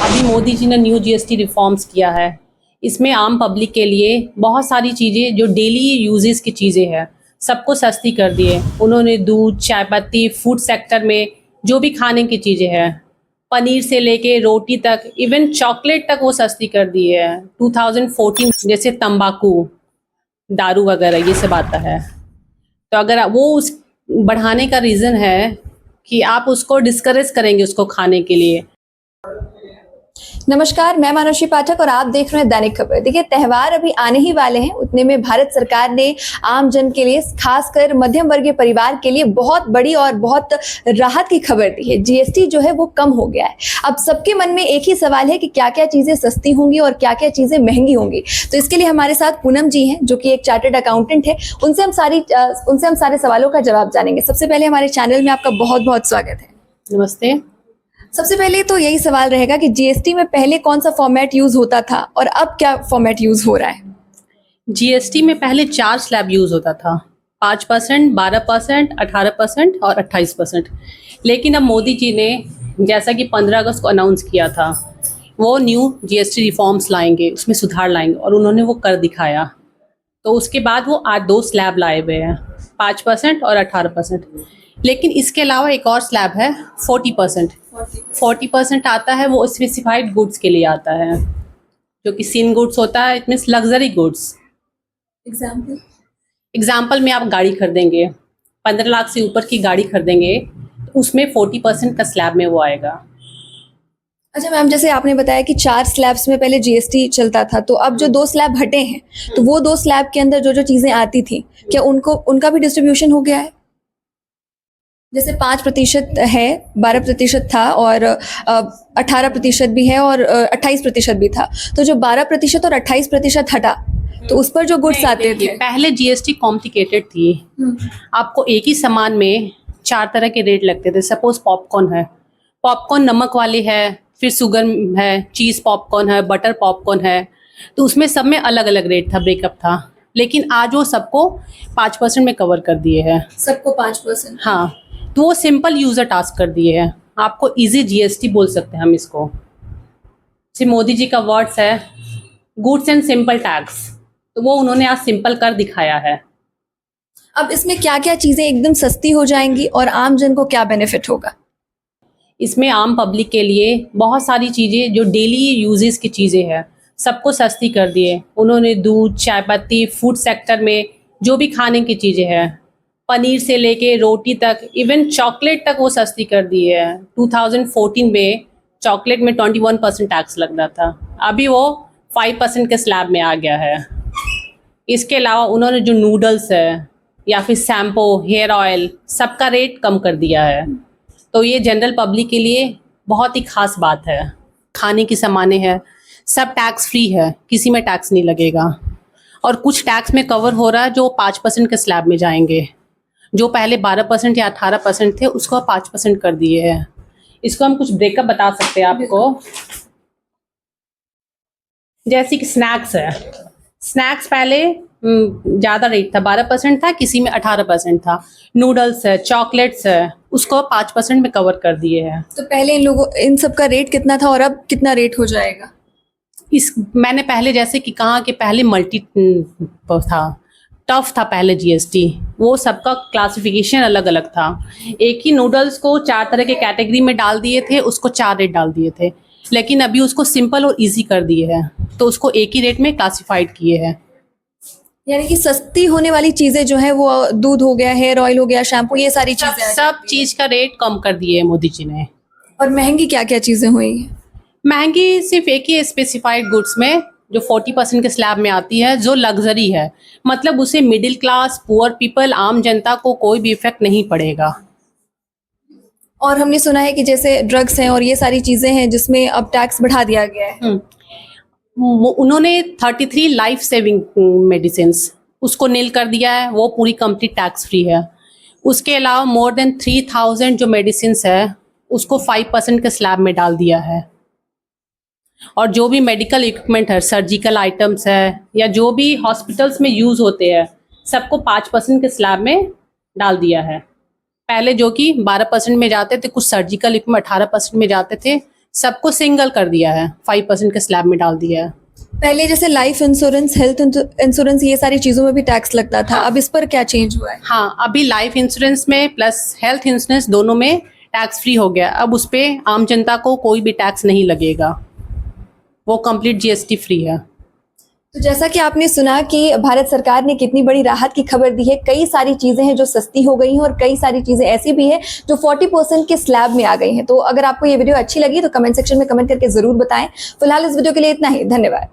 अभी मोदी जी ने new GST reforms किया है। इसमें आम पब्लिक के लिए बहुत सारी चीज़ें जो डेली यूजेस की चीज़ें हैं सबको सस्ती कर दी है उन्होंने। दूध, चाय पत्ती, फूड सेक्टर में जो भी खाने की चीज़ें हैं, पनीर से लेके रोटी तक, इवन चॉकलेट तक वो सस्ती कर दी है। 2014 जैसे तंबाकू, दारू वगैरह ये सब आता है, तो अगर वो उस बढ़ाने का रीज़न है कि आप उसको डिस्करेज करेंगे उसको खाने के लिए। नमस्कार, मैं मानुषी पाठक और आप देख रहे हैं दैनिक खबर। देखिए, त्योहार अभी आने ही वाले हैं, उतने में भारत सरकार ने आम जन के लिए, खासकर मध्यम वर्गीय परिवार के लिए बहुत बड़ी और बहुत राहत की खबर दी है। जीएसटी जो है वो कम हो गया है। अब सबके मन में एक ही सवाल है कि क्या क्या चीजें सस्ती होंगी और क्या क्या चीजें महंगी होंगी। तो इसके लिए हमारे साथ पूनम जी हैं, जो कि एक चार्टर्ड अकाउंटेंट है। उनसे हम सारे सवालों का जवाब जानेंगे। सबसे पहले हमारे चैनल में आपका बहुत बहुत स्वागत है। नमस्ते। सबसे पहले तो यही सवाल रहेगा कि जीएसटी में पहले कौन सा फॉर्मेट यूज होता था और अब क्या फॉर्मेट यूज हो रहा है? जीएसटी में पहले 4 स्लैब यूज होता था, 5%, 12%, 18% और 28%। लेकिन अब मोदी जी ने, जैसा कि 15 अगस्त को अनाउंस किया था, वो न्यू जीएसटी रिफॉर्म्स लाएंगे, उसमें सुधार लाएंगे, और उन्होंने वो कर दिखाया। तो उसके बाद वो आज 2 स्लैब लाए हुए हैं, 5% और 18%। लेकिन इसके अलावा एक और स्लैब है 40%। 40% आता है, वो स्पेसिफाइड गुड्स के लिए आता है, जो कि सिन गुड्स होता है, it means luxury goods. Example में आप गाड़ी खरीदेंगे, 15 लाख से ऊपर की गाड़ी खरीदेंगे, तो उसमें 40% का स्लैब में वो आएगा। अच्छा मैम, जैसे आपने बताया कि 4 स्लैब्स में पहले जीएसटी चलता था, तो अब जो 2 स्लैब हटे हैं, तो वो 2 स्लैब के अंदर जो जो चीजें आती थी, क्या उनका भी डिस्ट्रीब्यूशन हो गया है? जैसे 5% है, 12% था और 18% भी है और 28% भी था। तो जो 12% और 28% हटा, तो उस पर जो गुड्स आते थे, पहले जीएसटी कॉम्प्लिकेटेड थी। आपको एक ही सामान में 4 तरह के रेट लगते थे। सपोज पॉपकॉर्न है, पॉपकॉर्न नमक वाली है, फिर शुगर है, चीज़ पॉपकॉर्न है, बटर पॉपकॉर्न है, तो उसमें सब में अलग अलग रेट था, ब्रेकअप था। लेकिन आज वो सबको 5% में कवर कर दिए हैं। सबको 5%? हाँ, तो वो सिंपल यूजर टास्क कर दिए हैं। आपको इजी जीएसटी बोल सकते हैं हम इसको। मोदी जी का वर्ड्स है गुड्स एंड सिंपल टैक्स, तो वो उन्होंने आज सिंपल कर दिखाया है। अब इसमें क्या क्या चीजें एकदम सस्ती हो जाएंगी और आम जन को क्या बेनिफिट होगा? इसमें आम पब्लिक के लिए बहुत सारी चीज़ें जो डेली यूजेस की चीज़ें हैं सबको सस्ती कर दिए उन्होंने। दूध, चाय पत्ती, फूड सेक्टर में जो भी खाने की चीज़ें हैं, पनीर से लेके रोटी तक, इवन चॉकलेट तक वो सस्ती कर दी है। 2014 में चॉकलेट में 21% टैक्स लग रहा था, अभी वो 5% के स्लैब में आ गया है। इसके अलावा उन्होंने जो नूडल्स है या फिर शैम्पू, हेयर ऑयल, सबका रेट कम कर दिया है। तो ये जनरल पब्लिक के लिए बहुत ही खास बात है। खाने की सामानें हैं, सब टैक्स फ्री है, किसी में टैक्स नहीं लगेगा। और कुछ टैक्स में कवर हो रहा है जो 5% के स्लैब में जाएंगे। जो पहले 12% या 18% थे, उसको 5% कर दिए हैं। इसको हम कुछ ब्रेकअप बता सकते हैं आपको। जैसे कि स्नैक्स है, स्नैक्स पहले ज़्यादा रेट था, 12% था, किसी में 18% था। नूडल्स है, चॉकलेट्स है, उसको 5% में कवर कर दिए हैं। तो पहले इन सब का रेट कितना था और अब कितना रेट हो जाएगा? मैंने पहले जैसे कि कहा कि पहले मल्टी था, टफ था पहले जीएसटी, वो सबका क्लासिफिकेशन अलग अलग था। एक ही नूडल्स को 4 तरह के कैटेगरी में डाल दिए थे, उसको 4 रेट डाल दिए थे। लेकिन अभी उसको सिंपल और इजी कर दिए हैं, तो उसको एक ही रेट में क्लासिफाइड किए हैं। यानी कि सस्ती होने वाली चीजें जो है वो दूध हो गया, हेयर ऑयल हो गया, शैम्पू, ये सारी चीजें, सब चीज का रेट कम कर दिए है मोदी जी ने। और महंगी क्या क्या चीजें हुई हैं? महंगी सिर्फ एक ही स्पेसिफाइड गुड्स में जो 40% के स्लैब में आती है, जो लग्जरी है, मतलब उसे मिडिल क्लास, पुअर पीपल, आम जनता को कोई भी इफेक्ट नहीं पड़ेगा। और हमने सुना है कि जैसे ड्रग्स हैं और ये सारी चीजें हैं जिसमें अब टैक्स बढ़ा दिया गया है। उन्होंने 33 लाइफ सेविंग मेडिसिन उसको नील कर दिया है, वो पूरी कंप्लीट टैक्स फ्री है। उसके अलावा मोर देन 3000 जो मेडिसिन है उसको 5% के स्लैब में डाल दिया है। और जो भी मेडिकल इक्विपमेंट है, सर्जिकल आइटम्स है, या जो भी हॉस्पिटल्स में यूज़ होते हैं, सबको 5% के स्लैब में डाल दिया है। पहले जो कि 12% में जाते थे, कुछ सर्जिकल इक्विपमेंट 18% में जाते थे, सबको सिंगल कर दिया है, 5% के स्लैब में डाल दिया है। पहले जैसे लाइफ इंश्योरेंस, हेल्थ इंश्योरेंस, ये सारी चीजों में भी टैक्स लगता था, अब इस पर क्या चेंज हुआ है? हाँ, अभी लाइफ इंश्योरेंस में प्लस हेल्थ इंश्योरेंस दोनों में टैक्स फ्री हो गया। अब उस पे आम जनता को कोई भी टैक्स नहीं लगेगा, वो कंप्लीट जीएसटी फ्री है। तो जैसा कि आपने सुना कि भारत सरकार ने कितनी बड़ी राहत की खबर दी है, कई सारी चीजें हैं जो सस्ती हो गई हैं और कई सारी चीजें ऐसी भी हैं जो 40% के स्लैब में आ गई हैं। तो अगर आपको ये वीडियो अच्छी लगी तो कमेंट सेक्शन में कमेंट करके जरूर बताएं। फिलहाल इस वीडियो के लिए इतना ही, धन्यवाद।